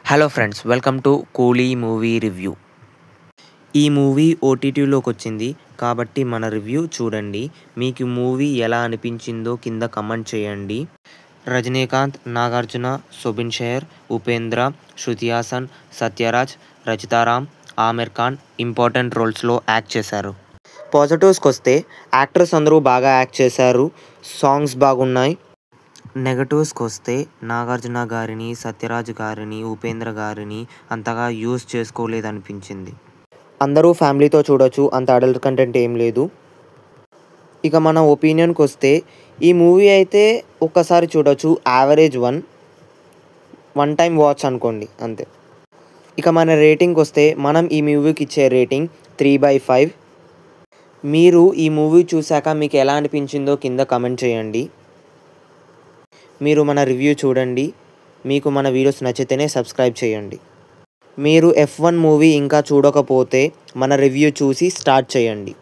Hello friends, welcome to కూలీ movie review. ఈ movie ఓటీటీలోకి వచ్చింది కాబట్టి మన రివ్యూ చూడండి. మీకు మూవీ ఎలా అనిపించిందో కింద కమెంట్ చేయండి. Rajinikanth, Nagarjuna, Soubin share, Upendra, Shruti Haasan, Sathyaraj, రచితారామ్, Aamir Khan important రోల్స్లో act చేశారు. పాజిటివ్స్కి వస్తే యాక్టర్స్ అందరూ బాగా యాక్ట్ చేశారు. సాంగ్స్ బాగున్నాయి. నెగటివ్స్కి వస్తే నాగార్జున గారిని, సత్యరాజ్ గారిని, ఉపేంద్ర గారిని అంతగా యూజ్ చేసుకోలేదనిపించింది. అందరూ ఫ్యామిలీతో చూడొచ్చు, అంత అడల్ట్ కంటెంట్ ఏం లేదు. ఇక మన ఒపీనియన్కి వస్తే ఈ మూవీ అయితే ఒక్కసారి చూడొచ్చు, యావరేజ్ వన్ టైం వాచ్ అనుకోండి అంతే. ఇక మన రేటింగ్కి వస్తే మనం ఈ మూవీకి ఇచ్చే రేటింగ్ 3/5. మీరు ఈ మూవీ చూశాక మీకు ఎలా అనిపించిందో కింద కమెంట్ చేయండి. మీరు మన రివ్యూ చూడండి. మీకు మన వీడియోస్ నచ్చితేనే సబ్స్క్రైబ్ చేయండి. మీరు F1 మూవీ ఇంకా చూడకపోతే మన రివ్యూ చూసి స్టార్ట్ చేయండి.